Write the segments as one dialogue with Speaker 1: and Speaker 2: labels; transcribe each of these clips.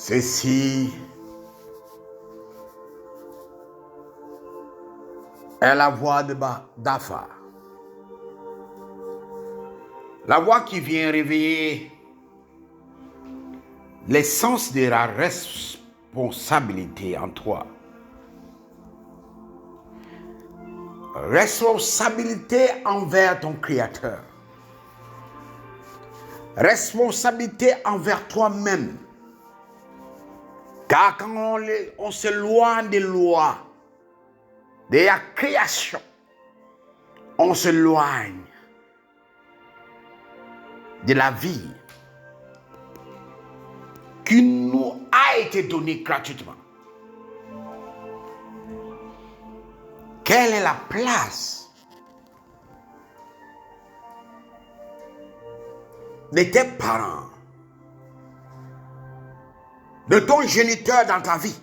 Speaker 1: Ceci est la voix d'Afa. La voix qui vient réveiller l'essence de la responsabilité en toi. Responsabilité envers ton Créateur. Responsabilité envers toi-même. Car quand on s'éloigne des lois, de la création, on s'éloigne de la vie qui nous a été donnée gratuitement. Quelle est la place de tes parents, de ton géniteur dans ta vie?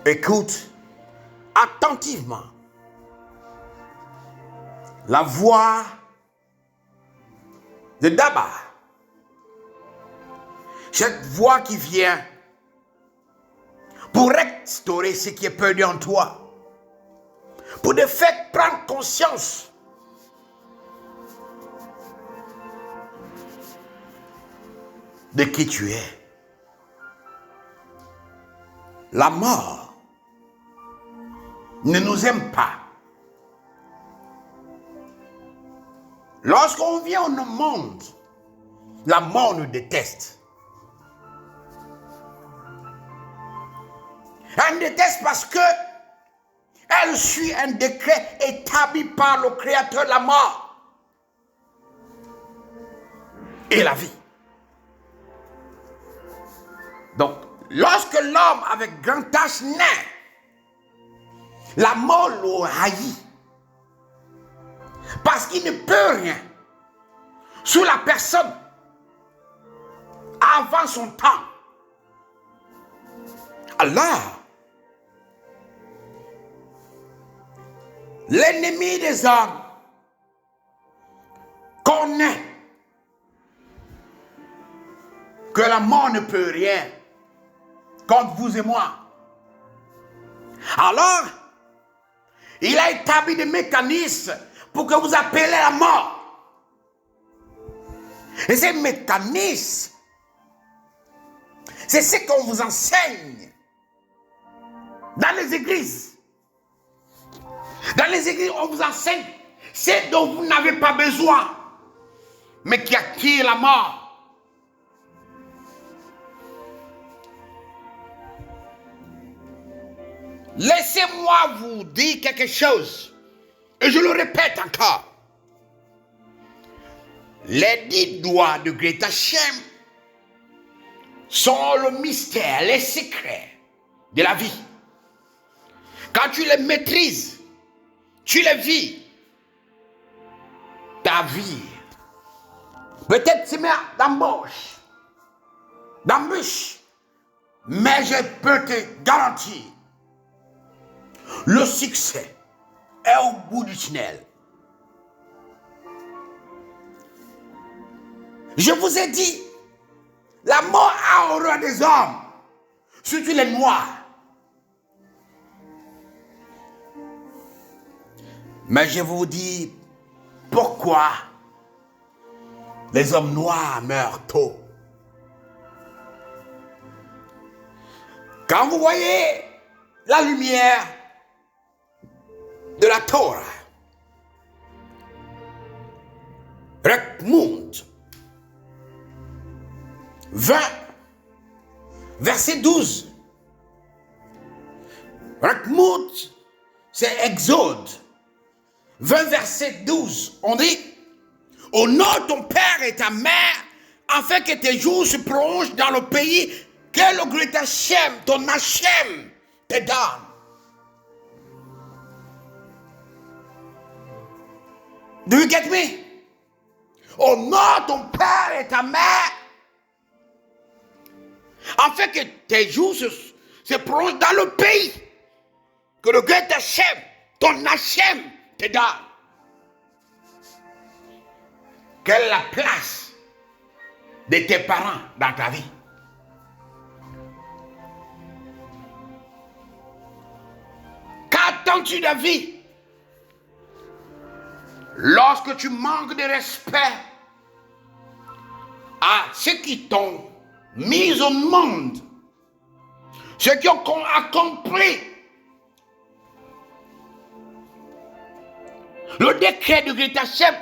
Speaker 1: Écoute attentivement la voix de Daba. Cette voix qui vient pour restaurer ce qui est perdu en toi, pour te faire prendre conscience de qui tu es. La mort ne nous aime pas. Lorsqu'on vient au monde, la mort nous déteste. Elle déteste parce que elle suit un décret établi par le Créateur de la mort et la vie. Donc, lorsque l'homme avec grand H naît, la mort le haït. Parce qu'il ne peut rien sur la personne avant son temps. Alors, l'ennemi des hommes connaît que la mort ne peut rien contre vous et moi. Alors, il a établi des mécanismes pour que vous appelez la mort. Et ces mécanismes, c'est ce qu'on vous enseigne dans les églises. Dans les églises, on vous enseigne ce dont vous n'avez pas besoin, mais qui attire la mort. Laissez-moi vous dire quelque chose, et je le répète encore. Les 10 doigts de Greta Shem sont le mystère, les secrets de la vie. Quand tu les maîtrises, tu les vis, ta vie, peut-être c'est d'embauche, mais je peux te garantir, le succès est au bout du tunnel. Je vous ai dit, la mort a horreur des hommes, surtout les noirs. Mais je vous dis pourquoi les hommes noirs meurent tôt. Quand vous voyez la lumière de la Torah, Rekmund 20, verset 12. Rekmund, c'est Exode 20, verset 12. On dit, honore ton père et ta mère, afin que tes jours se prolongent dans le pays que le grand Hachem, ton Hachem, te donne. Do you get me? Honore ton père et ta mère, afin que tes jours se prolongent dans le pays que le grand Hachem, ton Hachem, te donne. Quelle est la place de tes parents dans ta vie. Qu'attends-tu de la vie? Lorsque tu manques de respect à ceux qui t'ont mis au monde, ceux qui ont accompli le décret de Greta Chef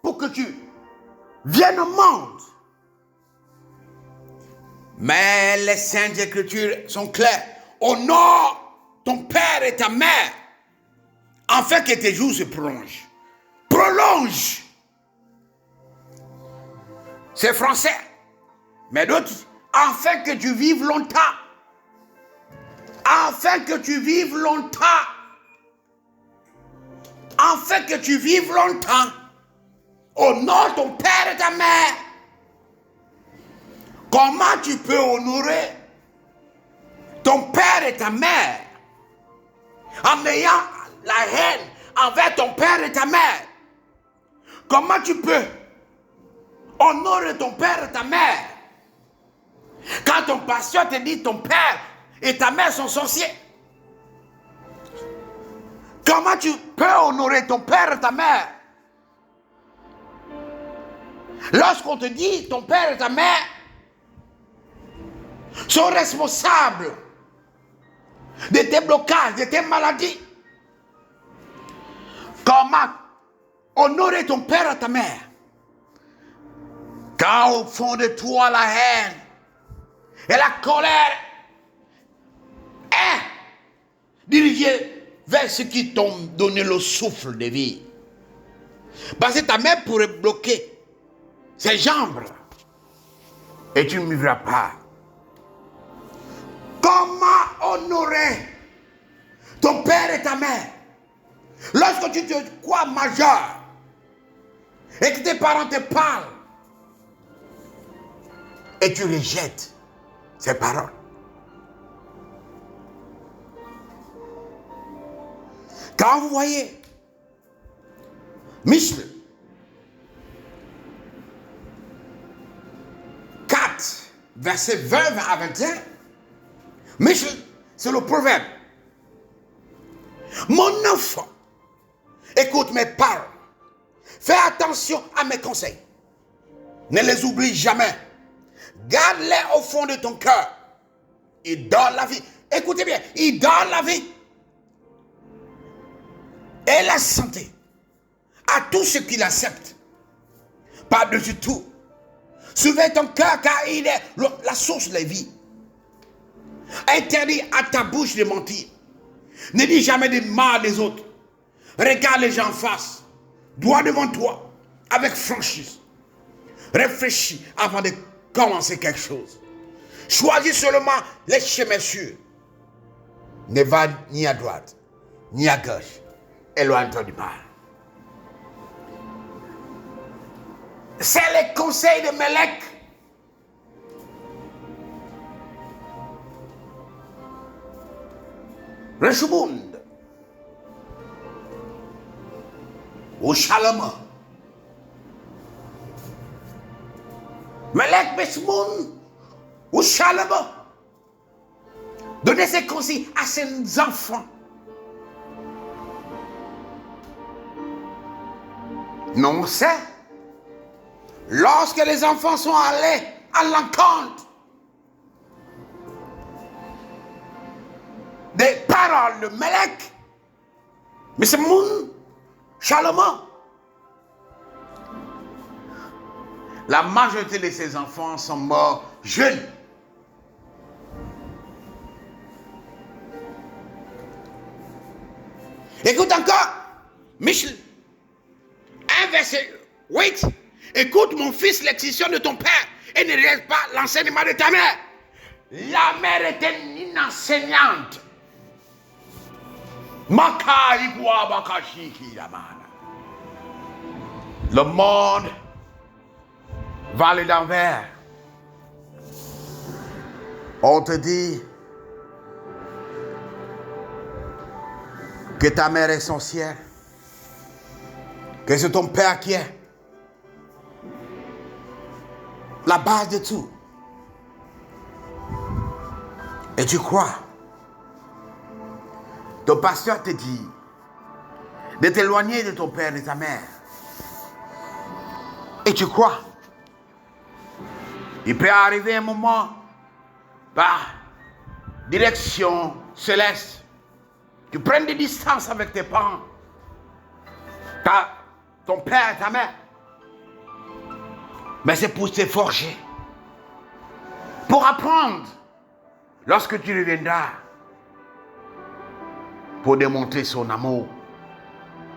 Speaker 1: pour que tu viennes au monde. Mais les Saintes Écritures sont claires. Honore ton père et ta mère, afin que tes jours se prolongent. Prolonge. C'est français. Mais d'autres, afin que tu vives longtemps. Afin que tu vives longtemps. Afin que tu vives longtemps. Honore ton père et ta mère. Comment tu peux honorer ton père et ta mère en ayant la haine envers ton père et ta mère? Comment tu peux honorer ton père et ta mère quand ton pasteur te dit ton père et ta mère sont sorciers? Comment tu peux honorer ton père et ta mère lorsqu'on te dit ton père et ta mère sont responsables de tes blocages, de tes maladies? Comment honorer ton père et ta mère quand au fond de toi la haine et la colère est dirigée vers ceux qui t'ont donné le souffle de vie? Parce que ta mère pourrait bloquer ses jambes et tu ne vivras pas. Comment honorer ton père et ta mère lorsque tu te crois majeur et que tes parents te parlent et tu rejettes ces paroles? Quand vous voyez Michel 4, versets 20 à 21, Michel, c'est le proverbe. Mon enfant, écoute mes paroles. Fais attention à mes conseils. Ne les oublie jamais. Garde-les au fond de ton cœur. Il donne la vie. Écoutez bien, il donne la vie et la santé à tous ceux qui l'acceptent. Par-dessus tout, surveille ton cœur car il est la source de la vie. Interdis à ta bouche de mentir. Ne dis jamais de mal des autres. Regarde les gens en face, droit devant toi, avec franchise. Réfléchis avant de commencer quelque chose. Choisis seulement les chemins sûrs. Ne va ni à droite, ni à gauche. Éloigne-toi du mal. C'est les conseils de Mélec. Reshubund. Ou Shalom. Mélec Besmoun. Ou Shalom. Donnez ses conseils à ses enfants. Non, c'est lorsque les enfants sont allés à l'encontre des paroles de Mélec, mais c'est mon Salomon. La majorité de ses enfants sont morts jeunes. Écoute encore, Michel 1 verset 8. Écoute mon fils l'excision de ton père et ne rejette pas l'enseignement de ta mère. La mère était une enseignante. Le monde va aller d'envers. On te dit que ta mère est essentielle, que c'est ton père qui est. la base de tout. Et tu crois, ton pasteur te dit de t'éloigner de ton père et de ta mère. Et tu crois, il peut arriver un moment, par direction céleste, tu prennes des distances avec tes parents, ton père et ta mère. Mais c'est pour te forger, pour apprendre, lorsque tu reviendras, pour démontrer son amour.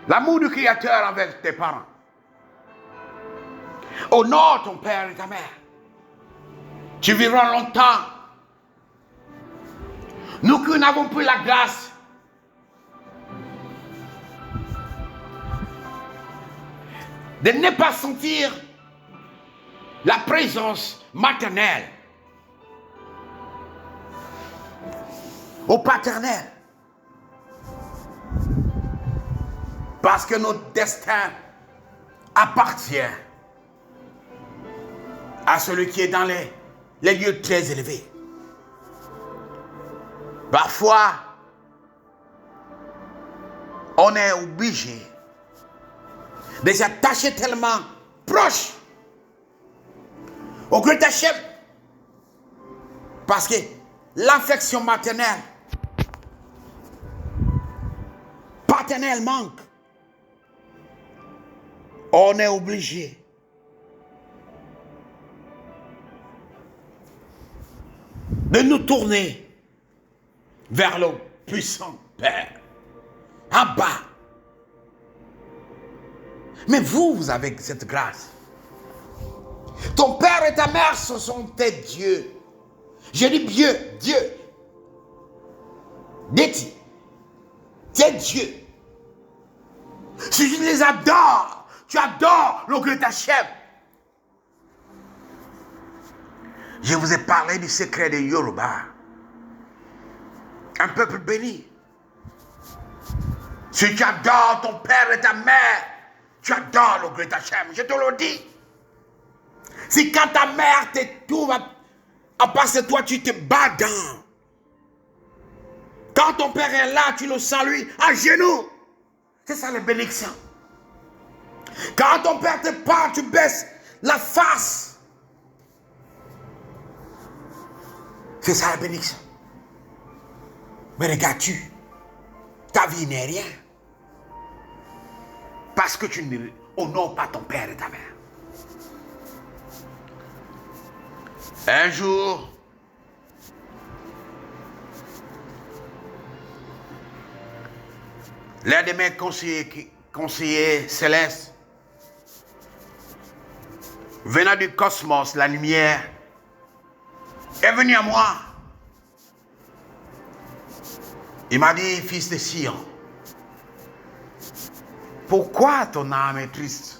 Speaker 1: L'amour du Créateur avec tes parents. Honore ton père et ta mère. Tu vivras longtemps. Nous qui n'avons plus la grâce de ne pas sentir la présence maternelle ou paternelle. Parce que notre destin appartient à celui qui est dans les lieux très élevés. Parfois, on est obligé de s'attacher tellement proche au Grand Hachem, parce que l'affection maternelle, paternelle manque. On est obligé de nous tourner vers le puissant Père, en bas. Mais vous avez cette grâce. Ton père et ta mère, ce sont tes dieux. Je dis Dieu. Déti. Tes dieux. Si tu les adores, tu adores le Grand Hachem. Je vous ai parlé du secret de Yoruba. Un peuple béni. Si tu adores ton père et ta mère, tu adores le Grand Hachem. Je te le dis. Si quand ta mère te trouve en face de toi, tu te bats dans. Quand ton père est là, tu le salues à genoux. C'est ça la bénédiction. Quand ton père te parle, tu baisses la face. C'est ça la bénédiction. Mais regardes-tu, ta vie n'est rien. Parce que tu ne honores pas ton père et ta mère. Un jour, l'un de mes conseillers célestes, venant du cosmos, la lumière, est venu à moi. Il m'a dit, fils de Sion, pourquoi ton âme est triste?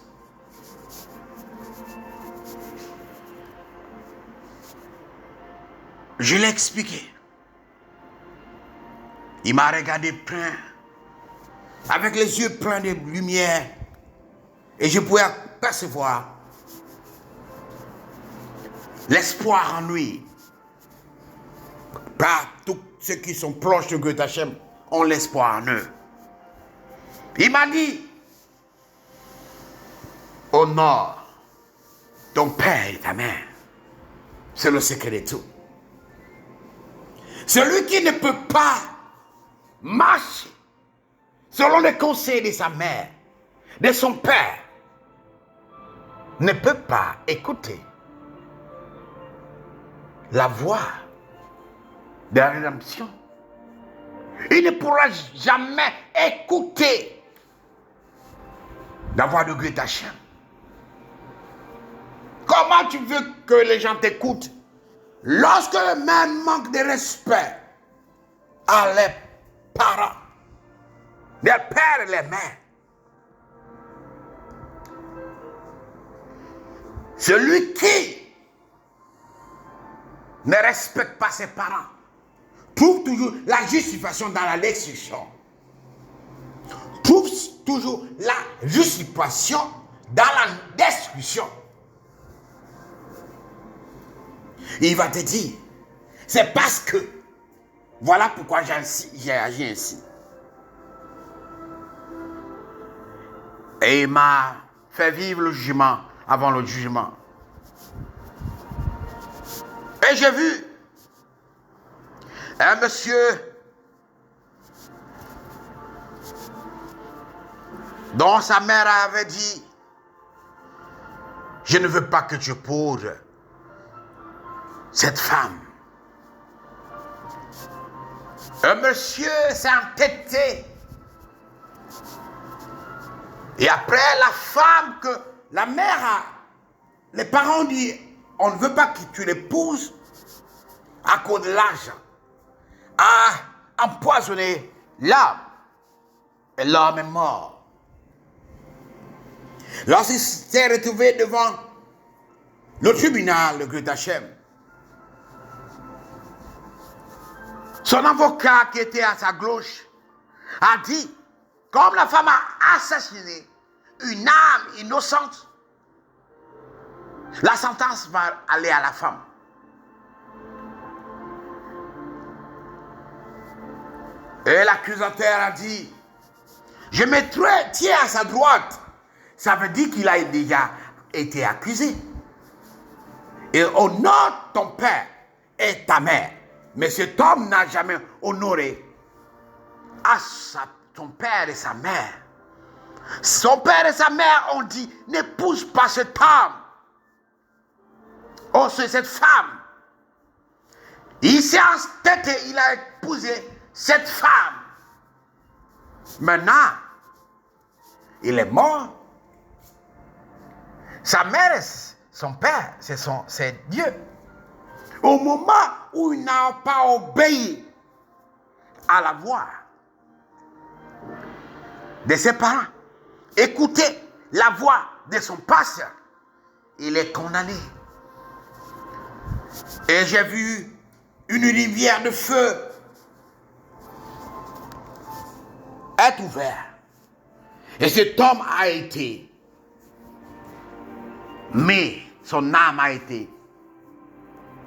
Speaker 1: Je l'ai expliqué. Il m'a regardé plein, avec les yeux pleins de lumière, et je pouvais percevoir l'espoir en lui. Pas tous ceux qui sont proches de Grand Hachem ont l'espoir en eux. Il m'a dit, honore ton père et ta mère. C'est le secret de tout. Celui qui ne peut pas marcher selon les conseils de sa mère, de son père, ne peut pas écouter la voix de la rédemption. Il ne pourra jamais écouter la voix de Grand Hachem. Comment tu veux que les gens t'écoutent lorsque le même manque de respect à les parents, les pères et les mères? Celui qui ne respecte pas ses parents trouve toujours la justification dans la destruction. Trouve toujours la justification dans la destruction. Il va te dire, c'est parce que, voilà pourquoi j'ai agi ainsi. Et il m'a fait vivre le jugement avant le jugement. Et j'ai vu un monsieur dont sa mère avait dit, je ne veux pas que tu épouses cette femme. Un monsieur s'est entêté. Et après, la femme que la mère a, les parents disent, on ne veut pas que tu l'épouses à cause de l'argent, a empoisonné l'homme. Et l'homme est mort. Lorsqu'il s'est retrouvé devant le tribunal de Grut Hachem, son avocat qui était à sa gauche a dit, comme la femme a assassiné une âme innocente, la sentence va aller à la femme. Et l'accusateur a dit, je mettrai, tiens à sa droite. Ça veut dire qu'il a déjà été accusé. Et honore ton père et ta mère. Mais cet homme n'a jamais honoré son père et sa mère. Son père et sa mère ont dit, n'épouse pas cet homme. Oh, c'est cette femme. Il s'est entêté, il a épousé cette femme. Maintenant, il est mort. Sa mère et son père, c'est Dieu. Au moment où il n'a pas obéi à la voix de ses parents, écoutez la voix de son pasteur, il est condamné. Et j'ai vu une rivière de feu être ouverte. Et cet homme a été, mais son âme a été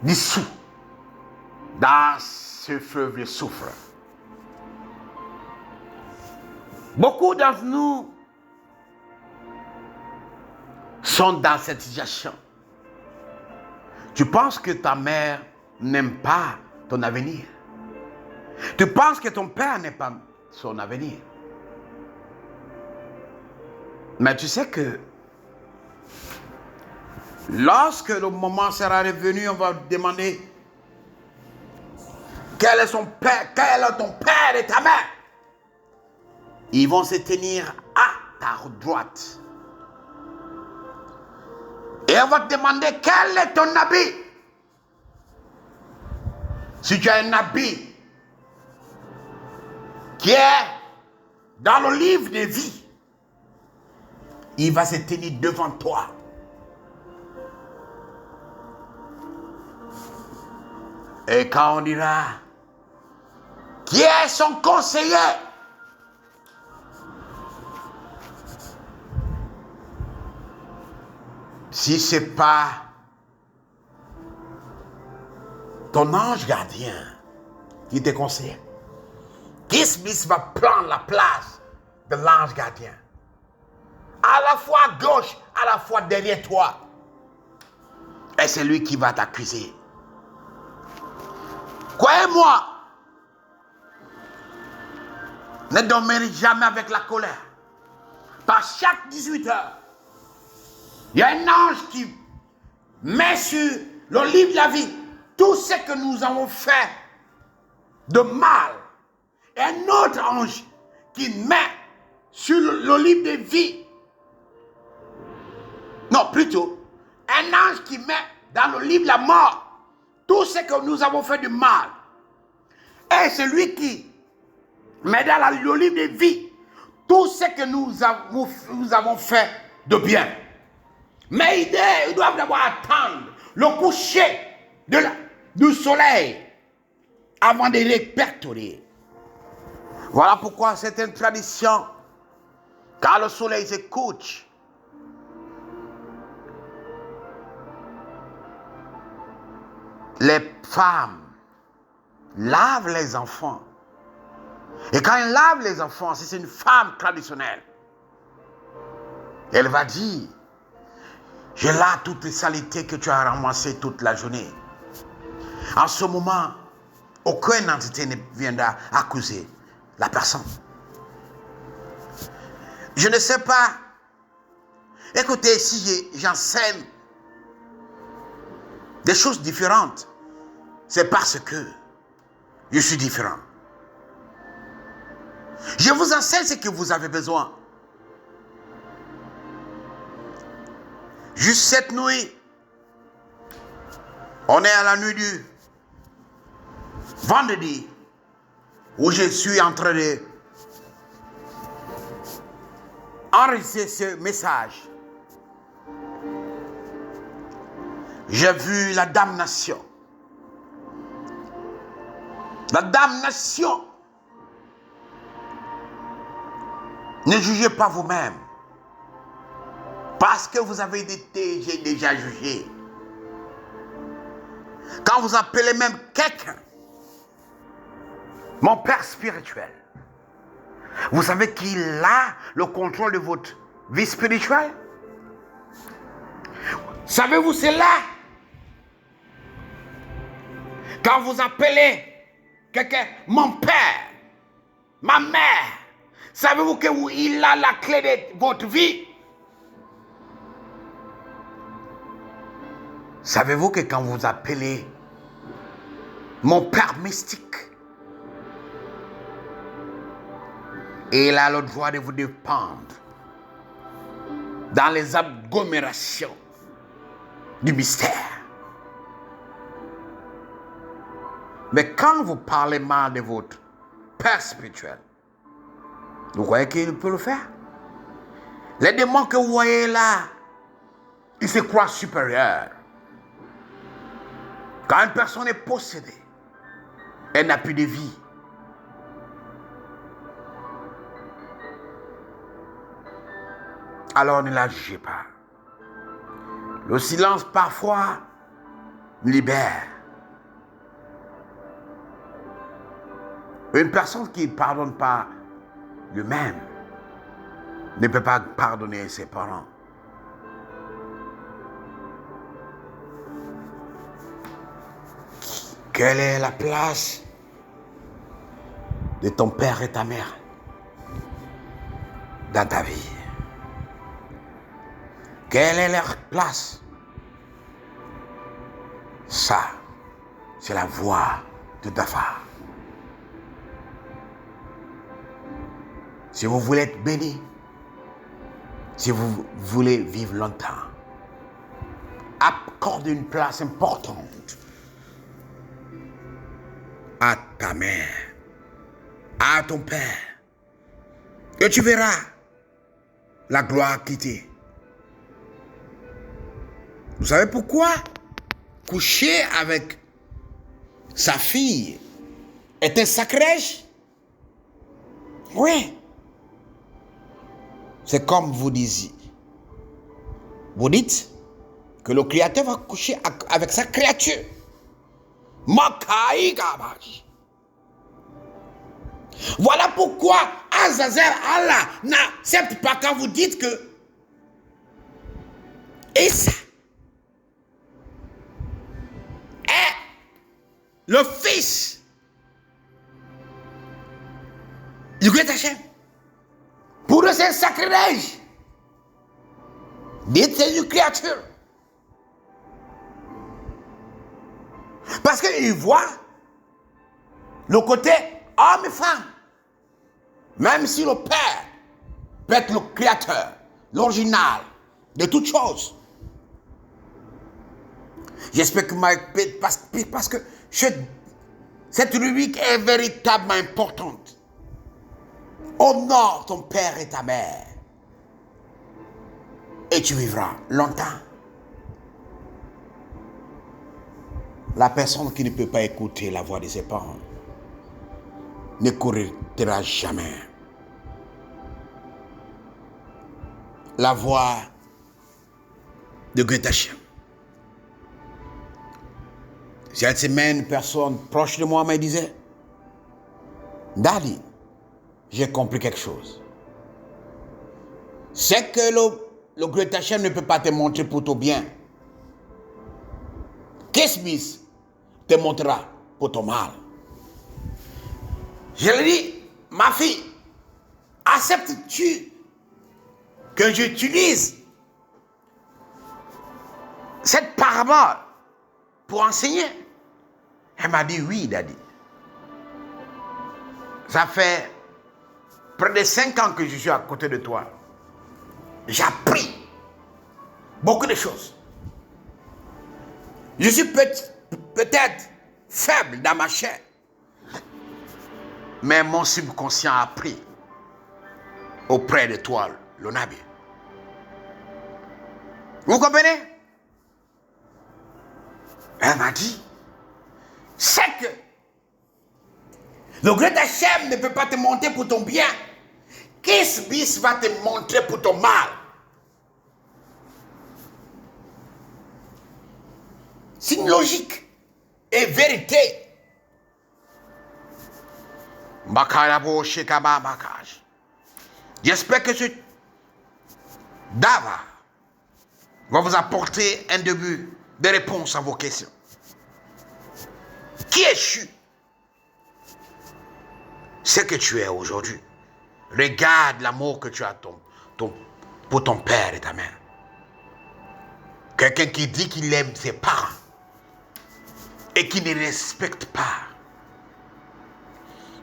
Speaker 1: dissous dans ce fleuve de soufre. Beaucoup d'entre nous sont dans cette situation. Tu penses que ta mère n'aime pas ton avenir. Tu penses que ton père n'aime pas son avenir. Mais tu sais que lorsque le moment sera revenu, on va demander quel est son père, quel est ton père et ta mère. Ils vont se tenir à ta droite. Et on va te demander quel est ton habit. Si tu as un habit qui est dans le livre de vie, il va se tenir devant toi. Et quand on dira, qui est son conseiller? Si ce n'est pas ton ange gardien qui te conseille, qui va prendre la place de l'ange gardien? À la fois à gauche, à la fois derrière toi. Et c'est lui qui va t'accuser. Croyez-moi, ne dormez jamais avec la colère. Par chaque 18 heures, il y a un ange qui met sur le livre de la vie tout ce que nous avons fait de mal. Et un autre ange qui met sur le livre de vie. Non, plutôt, un ange qui met dans le livre de la mort tout ce que nous avons fait de mal. Et celui qui met dans le livre de vie tout ce que nous avons fait de bien. Mais ils doivent d'abord attendre le coucher du soleil avant de répertorier. Voilà pourquoi c'est une tradition. Quand le soleil se couche, les femmes lavent les enfants. Et quand elles lavent les enfants, si c'est une femme traditionnelle, elle va dire, je lave toutes les saletés que tu as ramassées toute la journée. En ce moment, aucune entité ne viendra accuser la personne. Je ne sais pas. Écoutez, si j'enseigne des choses différentes, c'est parce que je suis différent. Je vous enseigne ce que vous avez besoin. Juste cette nuit, on est à la nuit du vendredi, où je suis en train de enregistrer ce message. J'ai vu la damnation. La damnation. Ne jugez pas vous-même. Parce que vous avez été déjà jugé. Quand vous appelez même quelqu'un, mon père spirituel, vous savez qu'il a le contrôle de votre vie spirituelle? Savez-vous cela? Quand vous appelez quelqu'un, mon père, ma mère, savez-vous qu'il a la clé de votre vie? Savez-vous que quand vous appelez mon père mystique, il a le droit de vous dépendre dans les agglomérations du mystère. Mais quand vous parlez mal de votre père spirituel, vous croyez qu'il peut le faire? Les démons que vous voyez là, ils se croient supérieurs. Quand une personne est possédée, elle n'a plus de vie. Alors ne la jugez pas. Le silence parfois libère. Une personne qui ne pardonne pas lui-même ne peut pas pardonner ses parents. Quelle est la place de ton père et ta mère dans ta vie? Quelle est leur place? Ça, c'est la voix de ta femme. Si vous voulez être béni, si vous voulez vivre longtemps, accorde une place importante à ta mère, à ton père, et tu verras la gloire quitter. Vous savez pourquoi? Coucher avec sa fille est un sacrilège? Oui. C'est comme vous disiez. Vous dites que le Créateur va coucher avec sa créature. Voilà pourquoi Azazel, Allah, n'accepte pas quand vous dites que Issa est le fils du Great Hachem. Pour eux, c'est un sacrilège. Dites c'est une créature. Parce qu'ils voient le côté homme et femme. Même si le père peut être le créateur, l'original de toutes choses. J'espère que parce que cette rubrique est véritablement importante. Honore ton père et ta mère. Et tu vivras longtemps. La personne qui ne peut pas écouter la voix de ses parents ne courira jamais. La voix de Great Hachem. Cette semaine, une personne proche de moi me disait, Daddy, j'ai compris quelque chose. C'est que le Great Hashem ne peut pas te montrer pour ton bien. Kismis te montrera pour ton mal. Je lui dis, ma fille, acceptes-tu que j'utilise cette parabole pour enseigner? Elle m'a dit oui, Daddy. Ça fait près de 5 ans que je suis à côté de toi. J'ai appris beaucoup de choses. Je suis peut-être faible dans ma chair, mais mon subconscient a appris auprès de toi, le Nabi. Vous comprenez? Elle m'a dit, c'est que le Great Hashem ne peut pas te montrer pour ton bien. Kismis va te montrer pour ton mal. C'est une logique et vérité. J'espère que ce Dava va vous apporter un début de réponse à vos questions. Qui es-tu? Ce que tu es aujourd'hui. Regarde l'amour que tu as pour ton père et ta mère. Quelqu'un qui dit qu'il aime ses parents et qui ne respecte pas,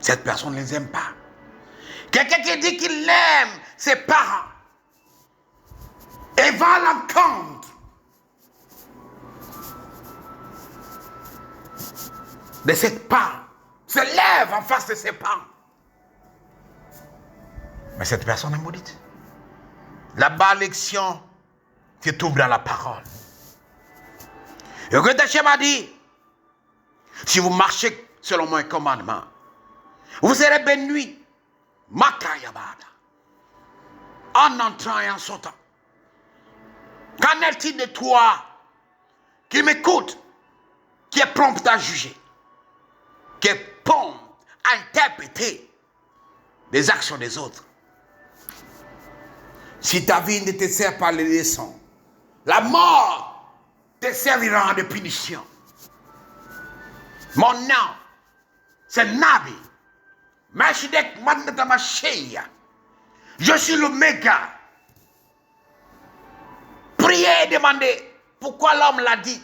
Speaker 1: cette personne ne les aime pas. Quelqu'un qui dit qu'il aime ses parents et va à l'encontre de cette part, se lève en face de ses parents. Mais cette personne est maudite. La malédiction se trouve dans la parole. Et le Great Hashem a dit, si vous marchez selon mon commandement, vous serez bénis, Makayabada, en entrant et en sortant. Qu'en est-il de toi qui m'écoute, qui est prompt à juger, qui est prompt à interpréter les actions des autres? Si ta vie ne te sert pas les leçons, la mort te servira de punition. Mon nom, c'est Nabi. Mashidek Mandatamashia. Je suis l'Oméga. Priez et demandez pourquoi l'homme l'a dit.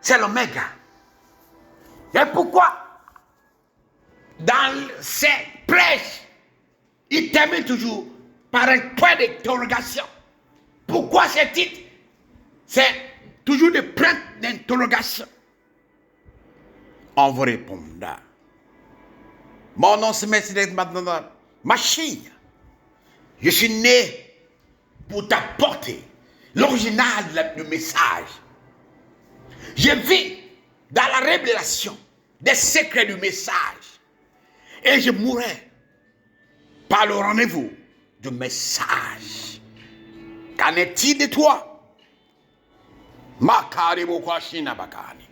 Speaker 1: C'est l'Oméga. Et pourquoi dans ces prêches, il termine toujours par un point d'interrogation. Pourquoi ce titre? C'est toujours des points d'interrogation. On vous répondra. Mon nom c'est Messie Machia. Je suis né pour t'apporter l'original du message. Je vis dans la révélation des secrets du message. Et je mourrai par le rendez-vous du message. Qu'en est-il de toi? Makari Bokwashina Bakani.